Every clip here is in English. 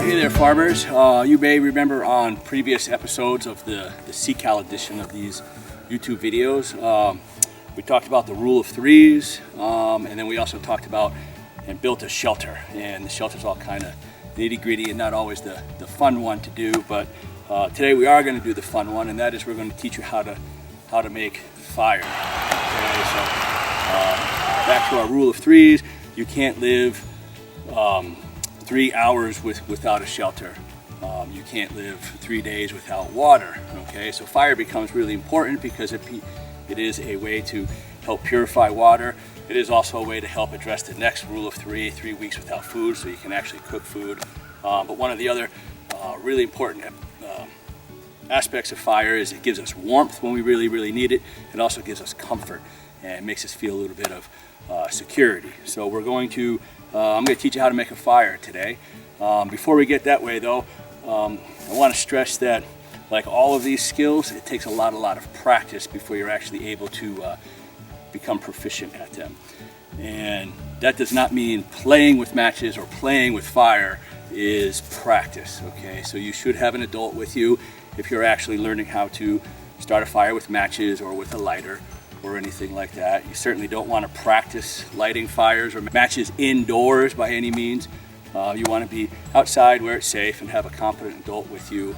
Hey there, farmers. You may remember on previous episodes of the CKAL edition of these YouTube videos, we talked about the rule of threes, and then we also talked about and built a shelter. And the shelter's all kind of nitty-gritty and not always the fun one to do, but today we are going to do the fun one, and that is we're going to teach you how to make fire. Okay, so back to our rule of threes. You can't live 3 hours without a shelter. You can't live 3 days without water. Okay, so fire becomes really important because it is a way to help purify water. It is also a way to help address the next rule of 3 weeks without food, so you can actually cook food. But one of the other really important aspects of fire is it gives us warmth when we really need it. It also gives us comfort and makes us feel a little bit of security. So we're going to I'm going to teach you how to make a fire today. Before we get that way though, I want to stress that like all of these skills, it takes a lot of practice before you're actually able to become proficient at them. And that does not mean playing with matches or playing with fire is practice, okay? So you should have an adult with you if you're actually learning how to start a fire with matches or with a lighter or anything like that. You certainly don't want to practice lighting fires or matches indoors by any means. You want to be outside where it's safe and have a competent adult with you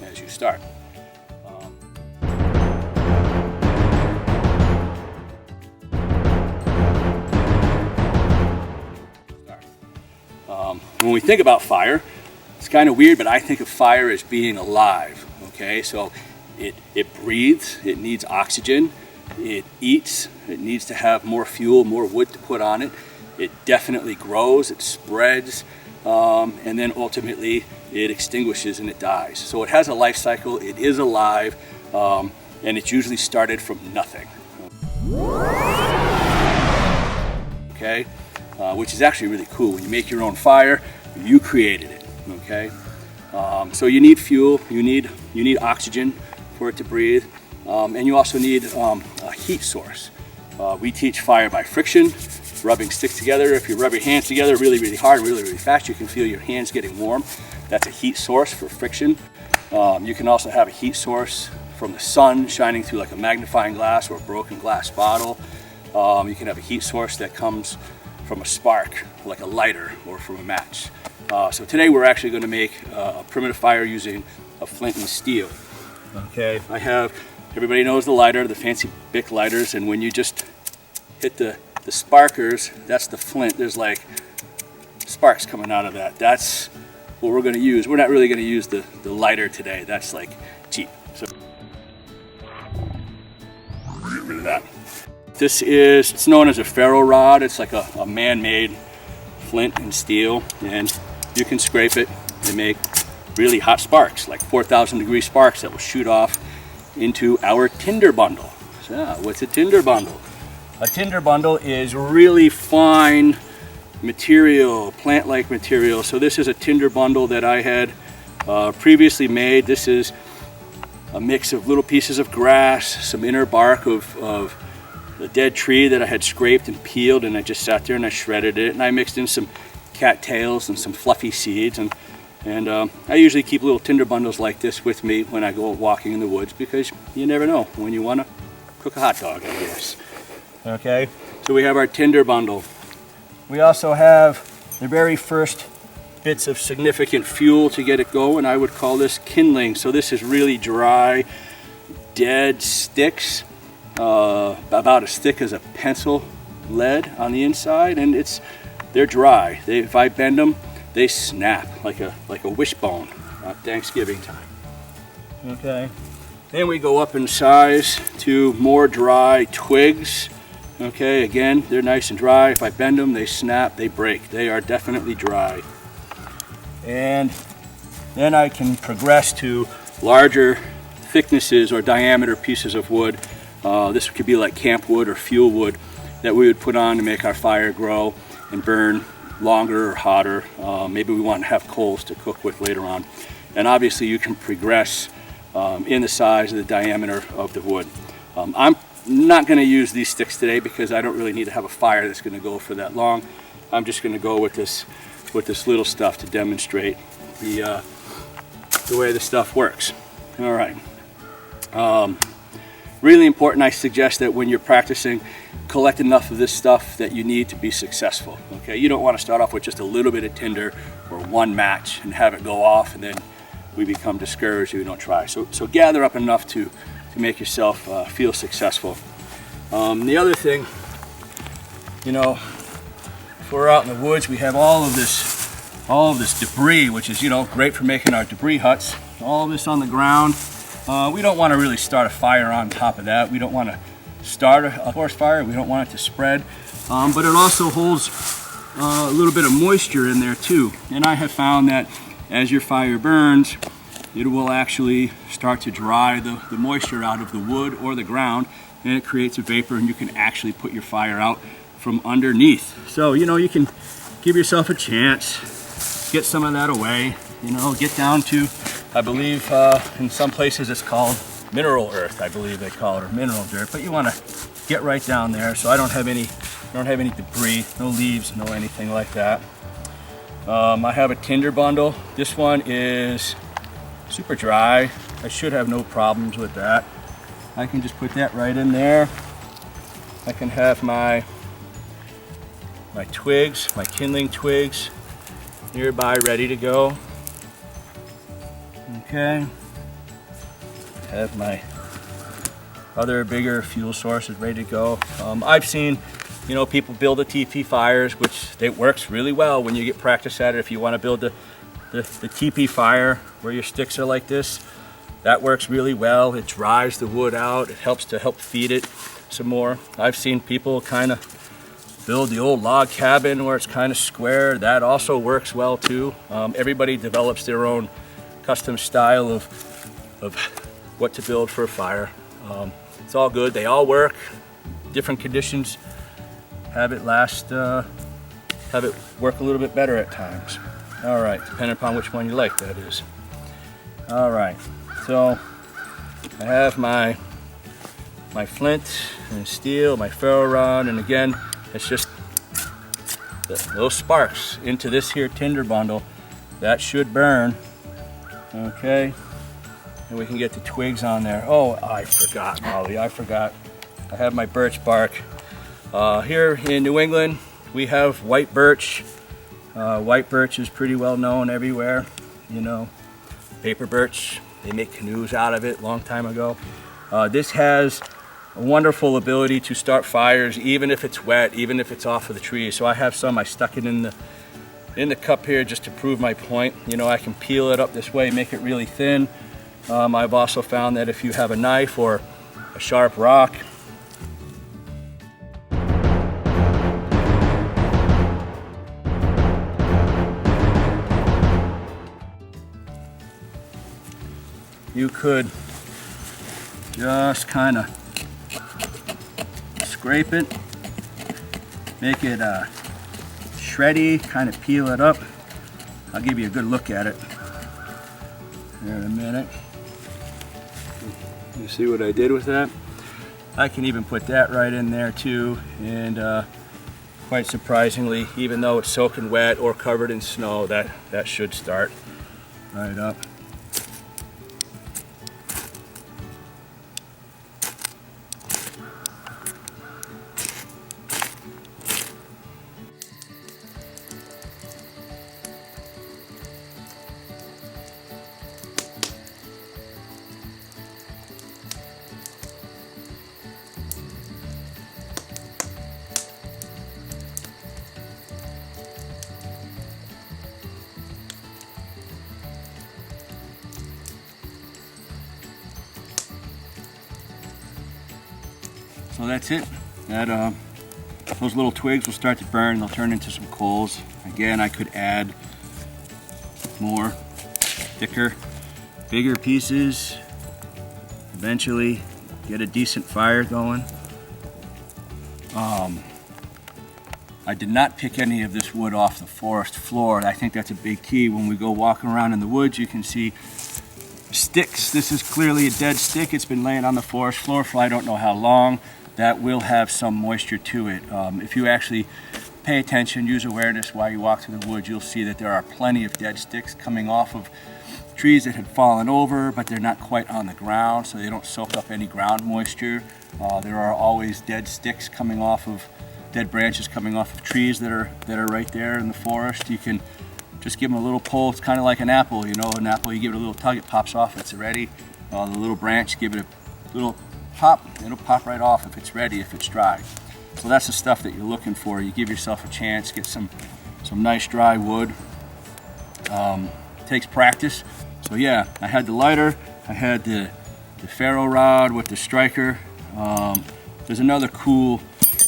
as you start. When we think about fire, it's kind of weird, but I think of fire as being alive, okay? So it breathes, it needs oxygen, it eats, it needs to have more fuel, more wood to put on it. It definitely grows, it spreads, and then ultimately it extinguishes and it dies. So it has a life cycle, it is alive, and it's usually started from nothing. Okay, which is actually really cool. When you make your own fire, you created it, okay? So you need fuel, you need oxygen for it to breathe. And you also need a heat source. We teach fire by friction, rubbing sticks together. If you rub your hands together really hard, really fast, you can feel your hands getting warm. That's a heat source for friction. You can also have a heat source from the sun shining through like a magnifying glass or a broken glass bottle. You can have a heat source that comes from a spark, like a lighter or from a match. So today we're actually going to make a primitive fire using a flint and steel. Okay, everybody knows the lighter, the fancy Bic lighters, and when you just hit the sparkers, that's the flint. There's like sparks coming out of that. That's what we're going to use. We're not really going to use the lighter today. That's like cheap. So get rid of that. It's known as a ferro rod. It's like a man-made flint and steel, and you can scrape it and make really hot sparks, like 4,000 degree sparks that will shoot off into our tinder bundle. So what's a tinder bundle? A tinder bundle is really fine material, plant-like material. So this is a tinder bundle that I had previously made. This is a mix of little pieces of grass, some inner bark of a dead tree that I had scraped and peeled, and I just sat there and I shredded it, and I mixed in some cattails and some fluffy seeds, and I usually keep little tinder bundles like this with me when I go walking in the woods, because you never know when you want to cook a hot dog, I guess. Okay, so we have our tinder bundle. We also have the very first bits of significant fuel to get it going. I would call this kindling. So this is really dry, dead sticks, about as thick as a pencil lead on the inside, and they're dry. If I bend them, they snap like a wishbone at Thanksgiving time. Okay. Then we go up in size to more dry twigs. Okay, again, they're nice and dry. If I bend them, they snap, they break. They are definitely dry. And then I can progress to larger thicknesses or diameter pieces of wood. This could be like camp wood or fuel wood that we would put on to make our fire grow and burn longer or hotter. Maybe we want to have coals to cook with later on. And obviously you can progress in the size and the diameter of the wood. I'm not going to use these sticks today because I don't really need to have a fire that's going to go for that long. I'm just going to go with this little stuff to demonstrate the way the stuff works. All right. Really important, I suggest that when you're practicing, collect enough of this stuff that you need to be successful. Okay, you don't want to start off with just a little bit of tinder or one match and have it go off, and then we become discouraged if we don't try. So gather up enough to make yourself feel successful. The other thing, you know, if we're out in the woods, we have all of this debris, which is, you know, great for making our debris huts. All of this on the ground. We don't want to really start a fire on top of that. We don't want to start a forest fire. We don't want it to spread. But it also holds a little bit of moisture in there too. And I have found that as your fire burns, it will actually start to dry the moisture out of the wood or the ground, and it creates a vapor, and you can actually put your fire out from underneath. So, you know, you can give yourself a chance, get some of that away, you know, get down to, I believe in some places it's called mineral earth, I believe they call it, or mineral dirt, but you want to get right down there. So I don't have any debris, no leaves, no anything like that. I have a tinder bundle. This one is super dry. I should have no problems with that. I can just put that right in there. I can have my twigs, my kindling twigs nearby, ready to go. Okay. Have my other bigger fuel sources ready to go. I've seen, you know, people build the TP fires, which it works really well when you get practice at it. If you want to build the TP fire where your sticks are like this, that works really well. It dries the wood out. It helps to feed it some more. I've seen people kind of build the old log cabin where it's kind of square. That also works well too. Everybody develops their own custom style of what to build for a fire. It's all good. They all work. Different conditions have it work a little bit better at times. All right, depending upon which one you like, that is. All right, so I have my flint and steel, my ferro rod, and again, it's just those sparks into this here tinder bundle. That should burn. Okay, and we can get the twigs on there. Oh, I forgot, Molly, I forgot. I have my birch bark. Here in New England, we have white birch. White birch is pretty well known everywhere, you know. Paper birch, they make canoes out of it a long time ago. This has a wonderful ability to start fires even if it's wet, even if it's off of the tree. So I have some, I stuck it in the cup here just to prove my point. You know, I can peel it up this way, make it really thin. I've also found that if you have a knife or a sharp rock, you could just kind of scrape it, make it shreddy, kind of peel it up. I'll give you a good look at it here in a minute. You see what I did with that? I can even put that right in there too, and quite surprisingly, even though it's soaking wet or covered in snow, that should start right up. So that's it. Those little twigs will start to burn. They'll turn into some coals. Again, I could add more thicker, bigger pieces. Eventually get a decent fire going. I did not pick any of this wood off the forest floor. I think that's a big key. When we go walking around in the woods, you can see sticks. This is clearly a dead stick. It's been laying on the forest floor for I don't know how long. That will have some moisture to it. If you actually pay attention, use awareness while you walk through the woods. You'll see that there are plenty of dead sticks coming off of trees that had fallen over, but they're not quite on the ground, so they don't soak up any ground moisture. There are always dead sticks coming off of, dead branches coming off of trees that are right there in the forest. You can just give them a little pull. It's kind of like an apple, you know, an apple, you give it a little tug, it pops off, it's ready. The little branch, give it a little pop, it'll pop right off if it's ready, if it's dry. So that's the stuff that you're looking for. You give yourself a chance, get some nice dry wood. Takes practice. So yeah, I had the lighter, I had the ferro rod with the striker. There's another cool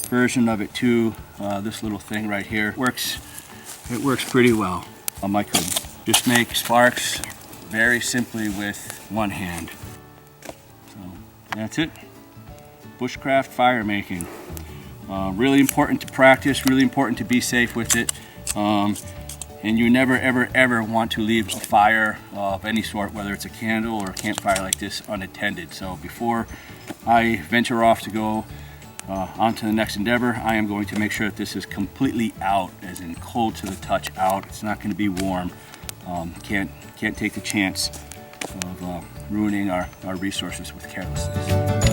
version of it too. This little thing right here it works pretty well. I could just make sparks very simply with one hand. So that's it. Bushcraft fire making. Really important to practice, really important to be safe with it. And you never, ever, ever want to leave a fire of any sort, whether it's a candle or a campfire like this, unattended. So before I venture off to go on to the next endeavor, I am going to make sure that this is completely out, as in cold to the touch out. It's not going to be warm. Can't take the chance of ruining our resources with carelessness.